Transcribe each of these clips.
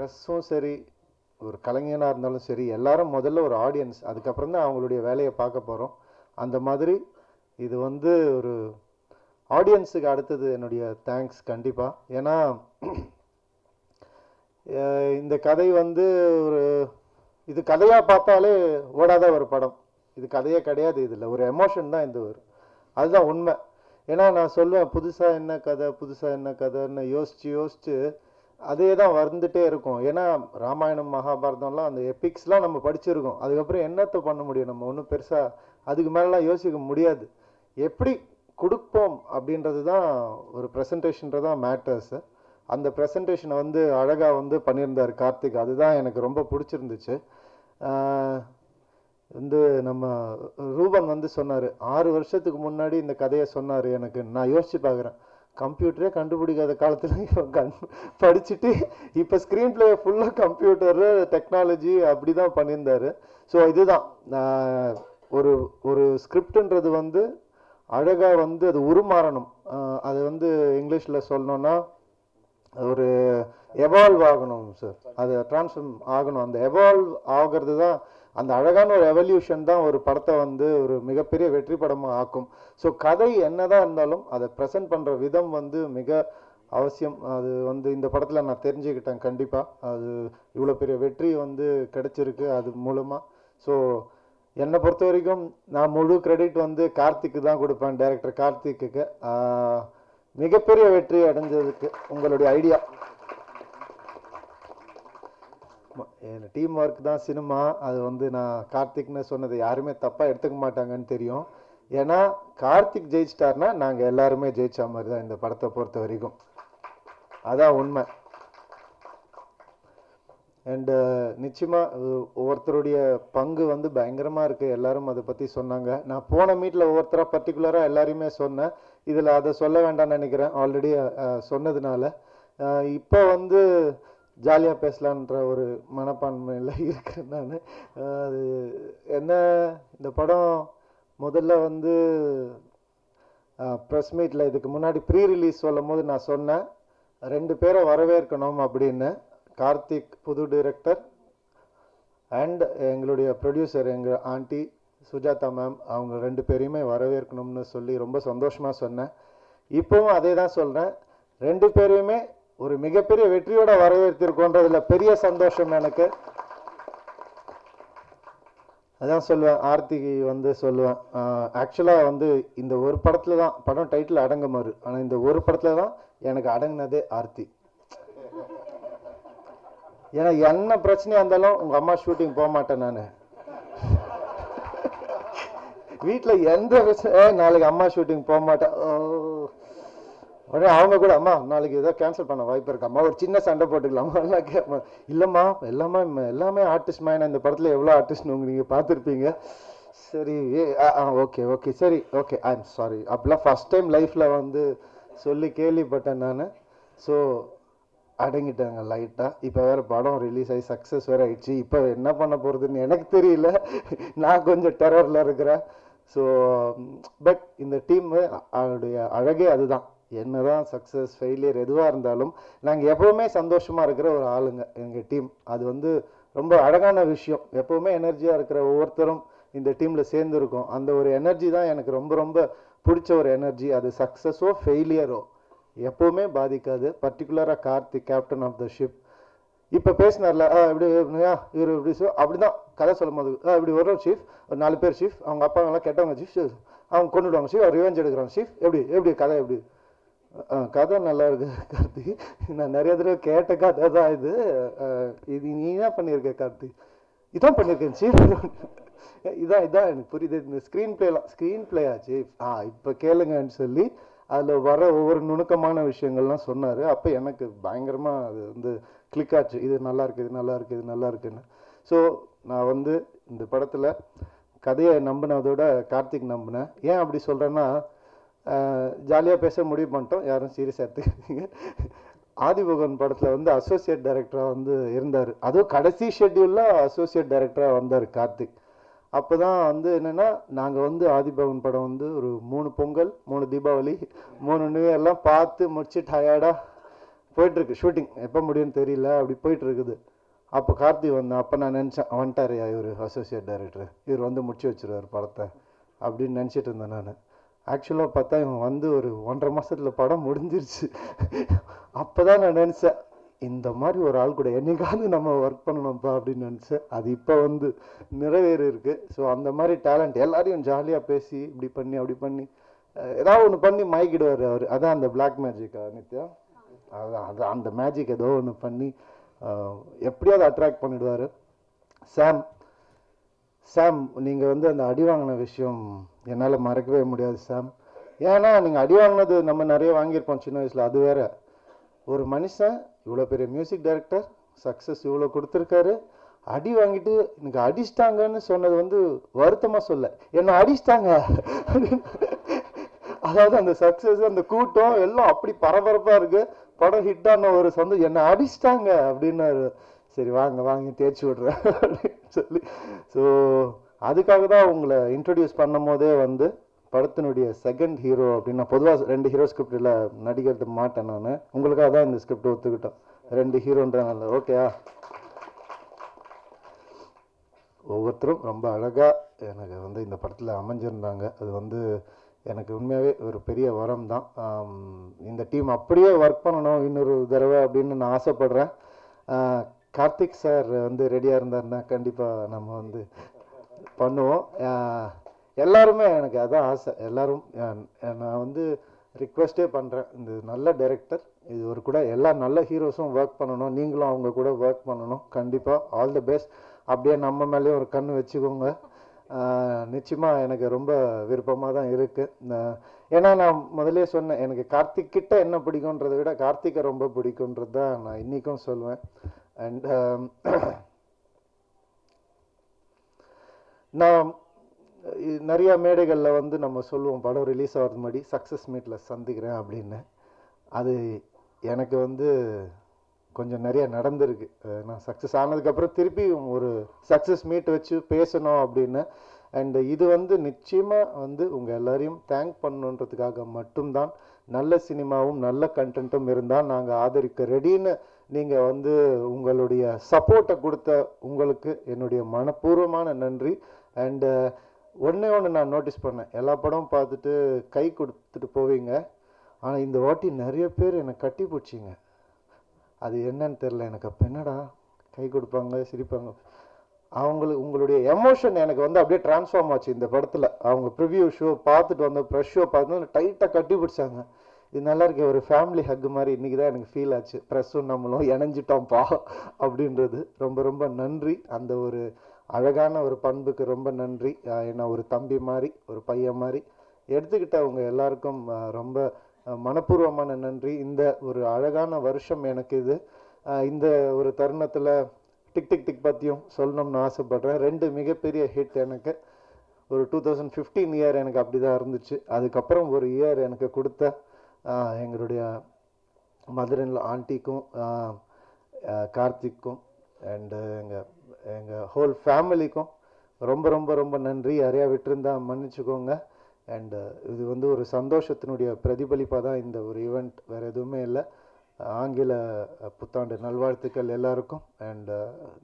ப்ரெஸ்ஸும் சரி, ஒரு கலைஞனாக இருந்தாலும் சரி, எல்லாரும் முதல்ல ஒரு ஆடியன்ஸ், அதுக்கப்புறம் தான் அவங்களுடைய வேலையை பார்க்க போகிறோம். அந்த மாதிரி இது வந்து ஒரு ஆடியன்ஸுக்கு அடுத்தது என்னுடைய தேங்க்ஸ் கண்டிப்பாக. ஏன்னா இந்த கதை வந்து ஒரு இது கதையாக பார்த்தாலே ஓடாத ஒரு படம். இது கதையே கிடையாது, இதில் ஒரு எமோஷன் தான் இது வரும். அதுதான் உண்மை. ஏன்னா நான் சொல்லுவேன், புதுசாக என்ன கதை புதுசாக என்ன கதைன்னு யோசித்து யோசித்து அதே தான் வந்துட்டே இருக்கும். ஏன்னா ராமாயணம் மகாபாரதம்லாம் அந்த எபிக்ஸ்லாம் நம்ம படிச்சிருக்கோம். அதுக்கப்புறம் என்னத்தை பண்ண முடியும், நம்ம ஒன்றும் பெருசாக அதுக்கு மேலாம் யோசிக்க முடியாது. எப்படி கொடுப்போம் அப்படின்றது தான் ஒரு ப்ரெசன்டேஷன்றது தான் மேட்டர்ஸு. அந்த ப்ரெசன்டேஷனை வந்து அழகாக வந்து பண்ணியிருந்தார் கார்த்திக். அதுதான் எனக்கு ரொம்ப பிடிச்சிருந்துச்சு. வந்து நம்ம ரூபன் வந்து சொன்னார், 6 வருஷத்துக்கு முன்னாடி இந்த கதையை சொன்னார் எனக்கு. நான் யோசிச்சு பார்க்குறேன், கம்ப்யூட்டரே கண்டுபிடிக்காத காலத்தில் படிச்சுட்டு இப்போ ஸ்க்ரீன் பிளே ஃபுல்லாக கம்ப்யூட்டரு டெக்னாலஜி அப்படி தான் பண்ணியிருந்தார். ஸோ இதுதான் ஒரு ஒரு ஸ்கிரிப்டுன்றது வந்து அழகாக வந்து அது உருமாறணும். அது வந்து இங்கிலீஷில் சொல்லணுன்னா ஒரு எவால்வ் ஆகணும் சார், அது டிரான்ஸ்ஃபார்ம் ஆகணும். அந்த எவால்வ் ஆகிறது தான் அந்த அழகான ஒரு எவல்யூஷன் தான் ஒரு படத்தை வந்து ஒரு மிகப்பெரிய வெற்றி படமாக ஆக்கும். ஸோ கதை என்னதான் இருந்தாலும் அதை ப்ரெசென்ட் பண்ணுற விதம் வந்து மிக அவசியம். அது வந்து இந்த படத்தில் நான் தெரிஞ்சுக்கிட்டேன். கண்டிப்பாக அது இவ்வளோ பெரிய வெற்றி வந்து கிடைச்சிருக்கு அது மூலமாக. ஸோ என்னை பொறுத்த வரைக்கும் நான் முழு கிரெடிட் வந்து கார்த்திக்கு தான் கொடுப்பேன், டைரக்டர் கார்த்திக்கு. மிகப்பெரிய வெற்றி அடைஞ்சதுக்கு உங்களுடைய ஐடியா. டீம் ஒர்க் தான் சினிமா. அது வந்து நான் கார்த்திக்னு சொன்னது யாருமே தப்பாக எடுத்துக்க மாட்டாங்கன்னு தெரியும். ஏன்னா கார்த்திக் ஜெயிச்சிட்டார்னா நாங்கள் எல்லாருமே ஜெயிச்ச மாதிரி தான் இந்த படத்தை பொறுத்த வரைக்கும். அதான் உண்மை. அண்டு நிச்சயமாக ஒவ்வொருத்தருடைய பங்கு வந்து பயங்கரமாக இருக்குது. எல்லாரும் அதை பற்றி சொன்னாங்க. நான் போன மீட்டில் ஒவ்வொருத்தராக பர்டிகுலராக எல்லாரையுமே சொன்னேன். இதில் அதை சொல்ல வேண்டாம்னு நினைக்கிறேன், ஆல்ரெடி சொன்னதுனால. இப்போ வந்து ஜாலியாக பேசலான்ற ஒரு மனப்பான்மையில் இருக்கிறேன் நான். அது என்ன, இந்த படம் முதல்ல வந்து ப்ரெஸ் மீட்டில் இதுக்கு முன்னாடி ப்ரீ ரிலீஸ் சொல்லும் போது நான் சொன்னேன் 2 பேரை வரவேற்கணும் அப்படின்னு. கார்த்திக் புது டைரக்டர் அண்ட் எங்களுடைய ப்ரொடியூசர் எங்கள் ஆண்டி சுஜாதா மேம், அவங்க 2 பேரையுமே வரவேற்கணும்னு சொல்லி ரொம்ப சந்தோஷமாக சொன்னேன். இப்போவும் அதே தான் சொல்கிறேன், 2 பேரையுமே ஒரு மிகப்பெரிய வெற்றியோட வரவேற்றிருக்கோன்றதுல பெரிய சந்தோஷம் எனக்கு. அதான் சொல்லுவேன், ஆர்த்திக்கு வந்து சொல்லுவேன், ஆக்சுவலாக வந்து இந்த ஒரு படத்தில் தான் படம் டைட்டில் அடங்குமாறு, ஆனால் இந்த ஒரு படத்தில் தான் எனக்கு அடங்கினதே ஆர்த்தி. ஏன்னா என்ன பிரச்சனையாக இருந்தாலும் உங்கள் அம்மா ஷூட்டிங் போக மாட்டேன் நான். வீட்டில் எந்த பிரச்சனை, நாளைக்கு அம்மா ஷூட்டிங் போக மாட்டேன், உடனே அவங்க கூட அம்மா நாளைக்கு ஏதோ கேன்சல் பண்ண வாய்ப்பு இருக்கு, அம்மா ஒரு சின்ன சண்டை போட்டுக்கலாமா, எல்லாம் கேட்பேன். இல்லைம்மா எல்லாமே ஆர்டிஸ்ட் மேன், இந்த படத்தில் எவ்வளோ ஆர்டிஸ்ட்னு நீங்கள் பார்த்துருப்பீங்க. சரி ஓகே ஓகே சரி ஓகே ஐ எம் சாரி அப்படிலாம் ஃபஸ்ட் டைம் லைஃப்பில் வந்து சொல்லி கேள்விப்பட்டேன் நான். ஸோ அடங்கிட்டாங்க லைட்டாக. இப்போ வேறு படம் ரிலீஸ் ஆகி சக்ஸஸ் வேறு ஆயிடுச்சு. இப்போ என்ன பண்ண போகிறதுன்னு எனக்கு தெரியல, நான் கொஞ்சம் டெரரில் இருக்கிறேன். ஸோ பட் இந்த டீமு அவருடைய அழகே அதுதான். என்னதான் சக்ஸஸ் ஃபெயிலியர் எதுவாக இருந்தாலும் நாங்கள் எப்போவுமே சந்தோஷமாக இருக்கிற ஒரு ஆளுங்க எங்கள் டீம். அது வந்து ரொம்ப அழகான விஷயம். எப்போவுமே எனர்ஜியாக இருக்கிற ஒவ்வொருத்தரும் இந்த டீமில் சேர்ந்துருக்கோம். அந்த ஒரு எனர்ஜி தான் எனக்கு ரொம்ப ரொம்ப பிடிச்ச ஒரு எனர்ஜி. அது சக்ஸஸோ ஃபெயிலியரோ எப்போவுமே பாதிக்காது. பர்டிகுலராக Karthik, captain of the ship, இப்போ பேசினார்ல இப்படி இவர் இப்படி அப்படிதான் கதை சொல்லும் போது இப்படி வரும் சீஃப், ஒரு 4 பேர் சீஃப், அவங்க அப்பாங்கெல்லாம் கெட்டவங்க சீஃப், அவங்க கொண்டுடுவாங்க சீஃப், அவர் ரிவெஞ்ச் எடுக்கிறாங்க சீஃப், எப்படி கதை எப்படி கதை நல்லா இருக்கு கார்த்திக், நான் நிறைய தடவை கேட்ட கதை தான் இது. இது நீ என்ன பண்ணியிருக்க கார்த்திக்? இதான் பண்ணியிருக்கேன் சீஃப். இதான் எனக்கு புரியுது. இந்த ஸ்க்ரீன் பிளே ஆச்சு இப்போ கேளுங்கன்னு சொல்லி அதில் வர ஒவ்வொரு நுணுக்கமான விஷயங்கள்லாம் சொன்னார். அப்போ எனக்கு பயங்கரமாக அது வந்து கிளிக் ஆச்சு, இது நல்லா இருக்குது இது நல்லா இருக்குது இது நல்லா இருக்குன்னு. ஸோ நான் வந்து இந்த படத்தில் கதையை நம்பினதோட கார்த்திக் நம்பினேன். ஏன் அப்படி சொல்கிறேன்னா, ஜாலியாக பேச முடிவு பண்ணிட்டோம், யாரும் சீரியஸாக எடுத்துக்கிறீங்க. ஆதிபகவன் படத்தில் வந்து அசோசியேட் டைரக்டராக வந்து இருந்தார். அதுவும் கடைசி ஷெட்யூலில் அசோசியேட் டைரக்டராக வந்தார் கார்த்திக். அப்போ தான் வந்து என்னென்னா, நாங்கள் வந்து ஆதிபகவன் படம் வந்து ஒரு 3 பொங்கல் 3 தீபாவளி 3 நியூ இயர்லாம் பார்த்து முடிச்சு டயர்டாக போயிட்டுருக்கு ஷூட்டிங், எப்போ முடியும்னு தெரியல, அப்படி போயிட்டுருக்குது. அப்போ கார்த்தி வந்தேன். அப்போ நான் நினச்சேன் வந்துட்டாரையா இவர் அசோசியேட் டைரக்டர், இவர் வந்து முடிச்சு வச்சுருவார் படத்தை அப்படின்னு நினச்சிட்டு இருந்தேன் நான். ஆக்சுவலாக பார்த்தா இவன் வந்து ஒரு 1.5 மாதத்தில் படம் முடிஞ்சிருச்சு. அப்போ தான் நான் நினச்சேன் இந்த மாதிரி ஒரு ஆள் கூட என்னைக்காவது நம்ம ஒர்க் பண்ணணும்ப்பா அப்படின்னு நினச்சேன். அது இப்போ வந்து நிறைவேறி இருக்கு. ஸோ அந்த மாதிரி டேலண்ட் எல்லாரையும் ஜாலியாக பேசி இப்படி பண்ணி அப்படி பண்ணி ஏதாவது ஒன்று பண்ணி மயக்கிடுவார் அவர். அதான் அந்த பிளாக் மேஜிக்கா நித்யா, அதான் அது அந்த மேஜிக் ஏதோ ஒன்று பண்ணி எப்படியாவது அட்ராக்ட் பண்ணிடுவார். சாம் சாம் நீங்கள் வந்து அந்த அடி வாங்கின விஷயம் என்னால் மறக்கவே முடியாது சாம். ஏன்னா நீங்கள் அடி வாங்கினது நம்ம நிறைய வாங்கியிருப்போம் சின்ன வயசில், அது வேற. ஒரு மனுஷன் இவ்வளோ பெரிய மியூசிக் டைரக்டர், சக்ஸஸ் இவ்வளோ கொடுத்துருக்காரு, அடி வாங்கிட்டு எனக்கு அடிச்சிட்டாங்கன்னு சொன்னது வந்து வருத்தமாக சொல்ல, என்னை அடிச்சிட்டாங்க. அதாவது அந்த சக்ஸஸ் அந்த கூட்டம் எல்லாம் அப்படி பரபரப்பாக இருக்கு, படம் ஹிட் ஆன ஒரு சொந்தம் என்னை அடிச்சிட்டாங்க அப்படின்னாரு. சரி வாங்க வாங்கி தேய்ச்சி விட்றேன் அப்படின்னு சொல்லி. ஸோ அதுக்காக தான் உங்களை இன்ட்ரடியூஸ் பண்ணும் போதே வந்து படத்தினுடைய செகண்ட் ஹீரோ அப்படின்னு. நான் பொதுவாக 2 ஹீரோ ஸ்கிரிப்டில் நடிக்கிறது மாட்டேன் நான், உங்களுக்காக தான் இந்த ஸ்கிரிப்ட் ஒத்துக்கிட்டோம் 2 ஹீரோன்றனால. ஓகேயா? ஒவ்வொருத்தரும் ரொம்ப அழகாக எனக்கு வந்து இந்த படத்தில் அமைஞ்சிருந்தாங்க. அது வந்து எனக்கு உண்மையாகவே ஒரு பெரிய வரம் தான். இந்த டீம் அப்படியே ஒர்க் பண்ணணும் இன்னொரு தடவை அப்படின்னு நான் ஆசைப்படுறேன். கார்த்திக் சார் வந்து ரெடியாக இருந்தாருன்னா கண்டிப்பாக நம்ம வந்து பண்ணுவோம். எல்லாருமே எனக்கு அதான் ஆசை. எல்லாரும் நான் வந்து ரிக்வெஸ்டே பண்ணுறேன், இந்த நல்ல டைரக்டர் இது ஒரு கூட எல்லா நல்ல ஹீரோஸும் ஒர்க் பண்ணணும், நீங்களும் அவங்க கூட ஒர்க் பண்ணணும். கண்டிப்பாக ஆல் தி பெஸ்ட். அப்படியே நம்ம மேலேயும் ஒரு கண் வச்சுக்கோங்க. நிச்சயமாக எனக்கு ரொம்ப விருப்பமாக தான் இருக்குது. ஏன்னா நான் முதலே சொன்னேன், எனக்கு கார்த்திக் கிட்ட என்ன பிடிக்குன்றதை விட கார்த்திகை ரொம்ப பிடிக்குன்றது தான் நான் இன்றைக்கும் சொல்லுவேன். அண்ட் நான் நிறையா மேடைகளில் வந்து நம்ம சொல்லுவோம் படம் ரிலீஸ் ஆகிறது முன்னாடி சக்ஸஸ் மீட்டில் சந்திக்கிறேன் அப்படின்னு. அது எனக்கு வந்து கொஞ்சம் நிறைய நடந்திருக்கு. நான் சக்ஸஸ் ஆனதுக்கப்புறம் திருப்பி ஒரு சக்ஸஸ் மீட் வச்சு பேசணும் அப்படின்னு. அண்ட் இது வந்து நிச்சயமாக வந்து உங்கள் எல்லாரையும் தேங்க் பண்ணணுன்றதுக்காக மட்டும்தான். நல்ல சினிமாவும் நல்ல கண்டென்ட்டும் இருந்தால் நாங்கள் ஆதரிக்க ரெடின்னு நீங்கள் வந்து உங்களுடைய சப்போர்ட்டை கொடுத்த உங்களுக்கு என்னுடைய மனப்பூர்வமான நன்றி. அண்டு ஒன்று நான் நோட்டீஸ் பண்ணேன், எல்லா படமும் பார்த்துட்டு கை கொடுத்துட்டு போவீங்க, ஆனால் இந்த வாட்டி நிறைய பேர் என்னை கட்டி பிடிச்சிங்க. அது என்னன்னு தெரில எனக்கு. அப்போ என்னடா கை கொடுப்பாங்க சிரிப்பாங்க, அவங்களுக்கு உங்களுடைய எமோஷன் எனக்கு வந்து அப்படியே டிரான்ஸ்ஃபார்ம் ஆச்சு இந்த படத்தில். அவங்க ப்ரிவியூ ஷோ பார்த்துட்டு வந்த ப்ரெஷ் ஷோ பார்த்து டைட்டாக கட்டி பிடிச்சாங்க. இது நல்லா இருக்கு, ஒரு ஃபேமிலி ஹக் மாதிரி இன்றைக்கி தான் எனக்கு ஃபீல் ஆச்சு. ப்ரெஸ்ஸும் நம்மளும் இணைஞ்சிட்டோம்ப்பா அப்படின்றது. ரொம்ப ரொம்ப நன்றி. அந்த ஒரு அழகான ஒரு பண்புக்கு ரொம்ப நன்றி. என்ன ஒரு தம்பி மாதிரி ஒரு பையன் மாதிரி எடுத்துக்கிட்டவங்க எல்லாருக்கும் ரொம்ப மனப்பூர்வமான நன்றி. இந்த ஒரு அழகான வருஷம் எனக்கு இது. இந்த ஒரு தருணத்தில் டிக் டிக் டிக் பற்றியும் சொல்லணும்னு ஆசைப்படுறேன். 2 மிகப்பெரிய ஹிட் எனக்கு. ஒரு 2015 இயர் எனக்கு அப்படி தான் இருந்துச்சு. அதுக்கப்புறம் ஒரு இயர் எனக்கு கொடுத்த எங்களுடைய மதரின்ல ஆண்டிக்கும் கார்த்திக்கும் அண்டு எங்கள் ஹோல் ஃபேமிலிக்கும் ரொம்ப ரொம்ப ரொம்ப நன்றி. யாரையா விட்டுருந்தா மன்னிச்சுக்கோங்க. அண்டு இது வந்து ஒரு சந்தோஷத்தினுடைய பிரதிபலிப்பாக தான் இந்த ஒரு ஈவெண்ட், வேறு எதுவுமே இல்லை. ஆங்கில புத்தாண்டு நல்வாழ்த்துக்கள் எல்லாருக்கும். அண்ட்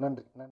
நன்றி.